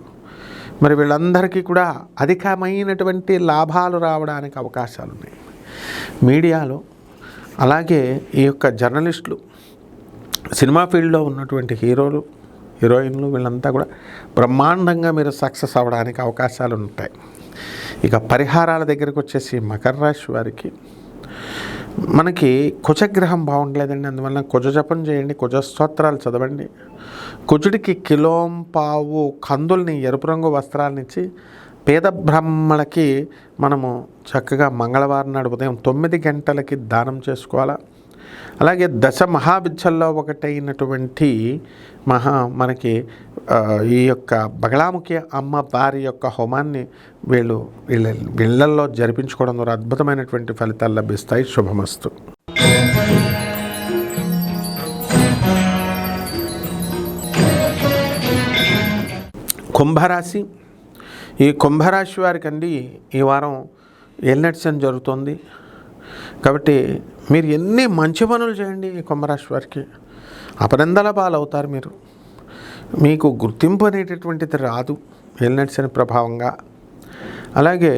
S1: మరి వీళ్ళందరికీ కూడా అధికమైనటువంటి లాభాలు రావడానికి అవకాశాలు ఉన్నాయి. మీడియాలో అలాగే ఈ యొక్క జర్నలిస్టులు, సినిమా ఫీల్డ్లో ఉన్నటువంటి హీరోలు, హీరోయిన్లు వీళ్ళంతా కూడా బ్రహ్మాండంగా మీరు సక్సెస్ అవ్వడానికి అవకాశాలు ఉంటాయి. ఇక పరిహారాల దగ్గరికి వచ్చేసి మకర రాశి వారికి మనకి కుజగ్రహం బాగుండలేదండి. అందువల్ల కుజ జపం చేయండి, కుజ స్తోత్రాలు చదవండి. కుజుడికి కిలోంపావు కందుల్ని, ఎరుపు రంగు వస్త్రాలనిచ్చి పేద బ్రాహ్మణులకి మనము చక్కగా మంగళవారం నాడు ఉదయం 9 గంటలకి దానం చేసుకోవాలా. అలాగే దశ మహావిద్యల్లో ఒకటైనటువంటి మనకి ఈ యొక్క బగళాముఖి అమ్మ వారి యొక్క హోమాన్ని వీళ్ళల్లో జరిపించుకోవడం ద్వారా అద్భుతమైనటువంటి ఫలితాలు లభిస్తాయి. శుభమస్తు. కుంభరాశి. ఈ కుంభరాశి వారికి అండి ఈ వారం ఏలినాటి జరుగుతుంది కాబట్టి మీరు ఎన్ని మంచి పనులు చేయండి ఈ కుంభరాశి వారికి అపనందల పాలవుతారు. మీకు గుర్తింపు అనేటటువంటిది రాదు ఏలినాటి శని ప్రభావంగా. అలాగే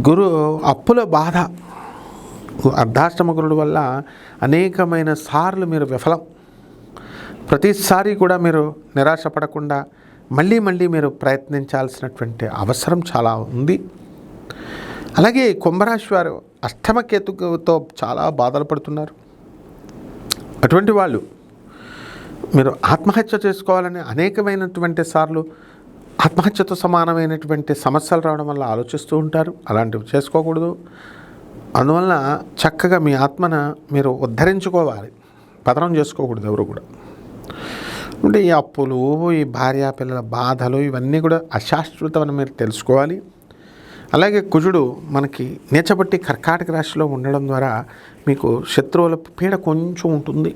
S1: గురు అప్పుల బాధ, అర్ధాష్టమ గురుడు వల్ల అనేకమైన సార్లు మీరు విఫలం. ప్రతిసారి కూడా మీరు నిరాశపడకుండా మళ్ళీ మీరు ప్రయత్నించాల్సినటువంటి అవసరం చాలా ఉంది. అలాగే కుంభరాశి వారు అష్టమ కేతుతో చాలా బాధలు పడుతున్నారు. అటువంటి వాళ్ళు మీరు ఆత్మహత్య చేసుకోవాలని అనేకమైనటువంటి సార్లు ఆత్మహత్యతో సమానమైనటువంటి సమస్యలు రావడం వల్ల ఆలోచిస్తూ ఉంటారు. అలాంటివి చేసుకోకూడదు. అందువలన చక్కగా మీ ఆత్మన మీరు ఉద్ధరించుకోవాలి, పతనం చేసుకోకూడదు ఎవరు కూడా. అంటే ఈ అప్పులు, ఈ భార్యా పిల్లల బాధలు ఇవన్నీ కూడా అశాశ్వతమని మీరు తెలుసుకోవాలి. అలాగే కుజుడు మనకి నీచబట్టి కర్కాటక రాశిలో ఉండడం ద్వారా మీకు శత్రువుల పీడ కొంచెం ఉంటుంది.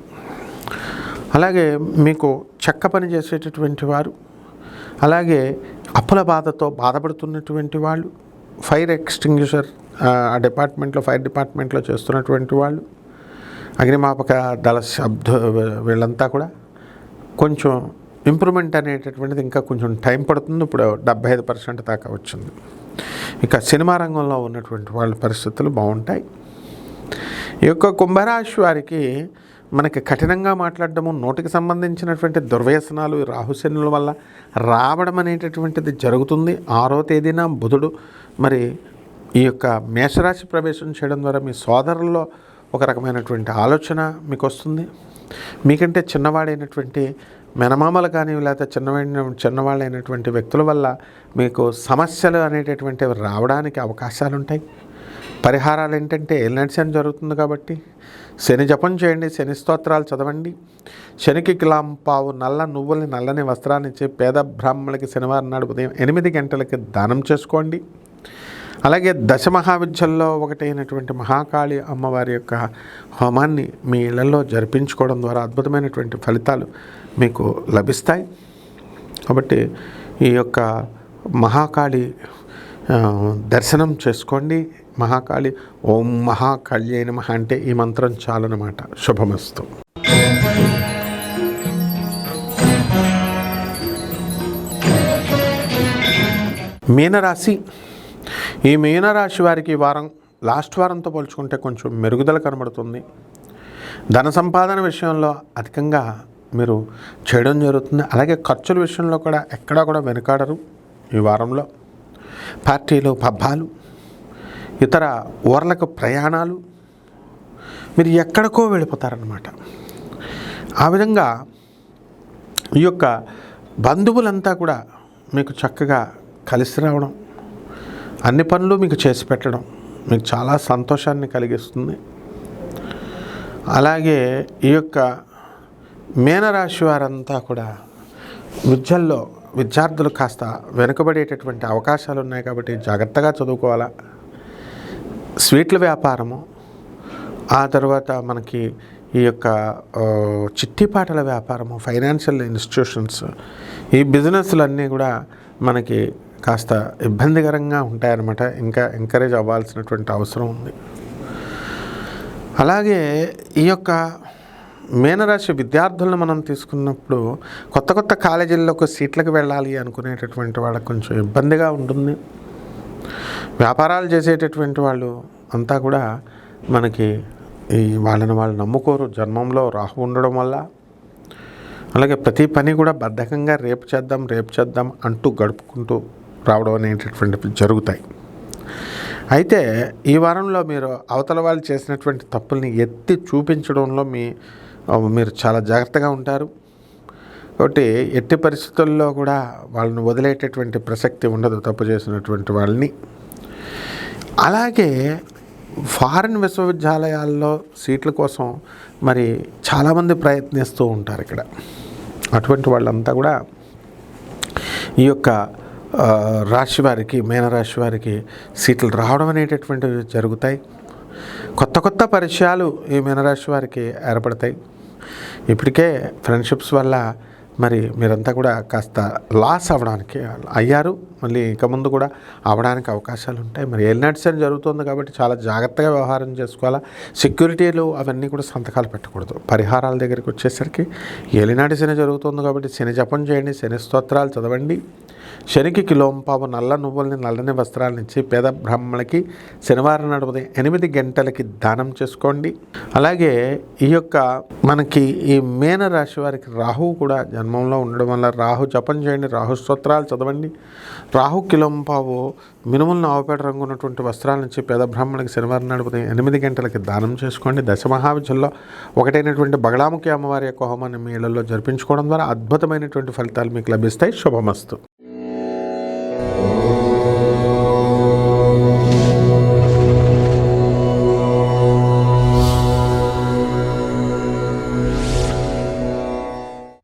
S1: అలాగే మీకు చెక్క పని చేసేటటువంటి వారు, అలాగే అప్పుల బాధతో బాధపడుతున్నటువంటి వాళ్ళు, ఫైర్ ఎక్స్టింగ్విషర్ ఫైర్ డిపార్ట్మెంట్లో చేస్తున్నటువంటి వాళ్ళు, అగ్నిమాపక దళ వీళ్ళంతా కూడా కొంచెం ఇంప్రూవ్మెంట్ అనేటటువంటిది ఇంకా కొంచెం టైం పడుతుంది. ఇప్పుడు 75% దాకా వచ్చింది. ఇక సినిమా రంగంలో ఉన్నటువంటి వాళ్ళ పరిస్థితులు బాగుంటాయి. ఈ యొక్క కుంభరాశి వారికి మనకి కఠినంగా మాట్లాడడము, నోటికి సంబంధించినటువంటి దుర్వ్యసనాలు రాహుశనుల వల్ల రావడం అనేటటువంటిది జరుగుతుంది. 6వ తేదీన బుధుడు మరి ఈ యొక్క మేషరాశి ప్రవేశం చేయడం ద్వారా మీ సోదరుల్లో ఒక రకమైనటువంటి ఆలోచన మీకు వస్తుంది. మీకంటే చిన్నవాడైనటువంటి మెనమామలు కానీ లేకపోతే చిన్నవాళ్ళైనటువంటి వ్యక్తుల వల్ల మీకు సమస్యలు అనేటటువంటివి రావడానికి అవకాశాలు ఉంటాయి. పరిహారాలు ఏంటంటే ఏలినాటి శని జరుగుతుంది కాబట్టి శని జపం చేయండి, శని స్తోత్రాలు చదవండి, శనికి కిలాంపావు నల్ల నువ్వుల్ని నల్లని వస్త్రాన్ని ఇచ్చి పేద బ్రాహ్మణులకి శనివారం నాడు ఉదయం 8 గంటలకి దానం చేసుకోండి. అలాగే దశమహావిద్యల్లో ఒకటైనటువంటి మహాకాళి అమ్మవారి యొక్క హోమాన్ని మీ ఇళ్లలో జరిపించుకోవడం ద్వారా అద్భుతమైనటువంటి ఫలితాలు మీకు లభిస్తాయి. కాబట్టి ఈ యొక్క మహాకాళి దర్శనం చేసుకోండి. మహాకాళి ఓం మహాకాళ్యై నమః అంటే ఈ మంత్రం చాలన్నమాట. శుభమస్తు. మీనరాశి. ఈ మీనరాశి వారికి ఈ వారం లాస్ట్ వారంతో పోల్చుకుంటే కొంచెం మెరుగుదల కనబడుతుంది. ధన సంపాదన విషయంలో అధికంగా మీరు చేయడం జరుగుతుంది. అలాగే ఖర్చుల విషయంలో కూడా ఎక్కడా కూడా వెనుకాడరు. ఈ వారంలో పార్టీలు, పబ్బాలు, ఇతర ఊర్లకు ప్రయాణాలు, మీరు ఎక్కడికో వెళ్ళిపోతారన్నమాట. ఆ విధంగా ఈ యొక్క బంధువులంతా కూడా మీకు చక్కగా కలిసి రావడం, అన్ని పనులు మీకు చేసి పెట్టడం మీకు చాలా సంతోషాన్ని కలిగిస్తుంది. అలాగే ఈ యొక్క మీనరాశి వారంతా కూడా విద్యార్థులు కాస్త వెనుకబడేటటువంటి అవకాశాలు ఉన్నాయి కాబట్టి జాగ్రత్తగా చదువుకోవాలా. స్వీట్ల వ్యాపారము, ఆ తర్వాత మనకి ఈ యొక్క చిట్టిపాటల వ్యాపారము, ఫైనాన్షియల్ ఇన్స్టిట్యూషన్స్, ఈ బిజినెస్లన్నీ కూడా మనకి కాస్త ఇబ్బందికరంగా ఉంటాయన్నమాట. ఇంకా ఎంకరేజ్ అవ్వాల్సినటువంటి అవసరం ఉంది. అలాగే ఈ యొక్క మీనరాశి విద్యార్థులను మనం తీసుకున్నప్పుడు కొత్త కాలేజీల్లోకి సీట్లకు వెళ్ళాలి అనుకునేటటువంటి వాళ్ళకి కొంచెం ఇబ్బందిగా ఉంటుంది. వ్యాపారాలు చేసేటటువంటి వాళ్ళు అంతా కూడా మనకి ఈ వాళ్ళని వాళ్ళు నమ్ముకోరు. జన్మంలో రాహు ఉండడం వల్ల. అలాగే ప్రతి పని కూడా బద్ధకంగా రేపు చేద్దాం అంటూ గడుపుకుంటూ రావడం అనేటటువంటివి జరుగుతాయి. అయితే ఈ వారంలో మీరు అవతల వాళ్ళు చేసినటువంటి తప్పుల్ని ఎత్తి చూపించడంలో మీరు చాలా జాగ్రత్తగా ఉంటారు. ఒకటి ఎట్టి పరిస్థితుల్లో కూడా వాళ్ళని వదిలేటటువంటి ప్రసక్తి ఉండదు, తప్పు చేసినటువంటి వాళ్ళని. అలాగే ఫారిన్ విశ్వవిద్యాలయాల్లో సీట్ల కోసం మరి చాలామంది ప్రయత్నిస్తూ ఉంటారు ఇక్కడ. అటువంటి వాళ్ళంతా కూడా ఈ యొక్క రాశి వారికి, మీనరాశి వారికి సీట్లు రావడం అనేటటువంటివి జరుగుతాయి. కొత్త కొత్త పరిచయాలు ఈ మీనరాశి వారికి ఏర్పడతాయి. ఇప్పటికే ఫ్రెండ్షిప్స్ వల్ల మరి మీరంతా కూడా కాస్త లాస్ అవ్వడానికి అయ్యారు, మళ్ళీ ఇక ముందు కూడా అవ్వడానికి అవకాశాలు ఉంటాయి. మరి ఏలినాటి శని జరుగుతుంది కాబట్టి చాలా జాగ్రత్తగా వ్యవహారం చేసుకోవాలా. సెక్యూరిటీలు అవన్నీ కూడా సంతకాలు పెట్టకూడదు. పరిహారాల దగ్గరికి వచ్చేసరికి ఏలినాటి శని జరుగుతుంది కాబట్టి శని జపం చేయండి, శని స్తోత్రాలు చదవండి. శనికి కిలోంపావు నల్ల నువ్వుల్ని, నల్లని వస్త్రాలను ఇచ్చి పేద బ్రాహ్మణులకి శనివారం నాడు ఉదయం 8 గంటలకి దానం చేసుకోండి. అలాగే ఈ యొక్క మనకి ఈ మీనరాశి వారికి రాహువు కూడా జన్మంలో ఉండడం వల్ల రాహు జపం చేయండి, రాహు స్తోత్రాలు చదవండి. రాహు కిలోంపావు మినుములను ఆవుపేట రంగు ఉన్నటువంటి వస్త్రాల నుంచి పేద బ్రాహ్మణులకి శనివారం నాడు ఉదయం 8 గంటలకి దానం చేసుకోండి. దశమహావిద్యల్లో ఒకటైనటువంటి బగళాముఖి అమ్మవారి యొక్క హోమాన్ని మీ ఇళ్లలో జరిపించుకోవడం ద్వారా అద్భుతమైనటువంటి ఫలితాలు మీకు లభిస్తాయి. శుభమస్తు.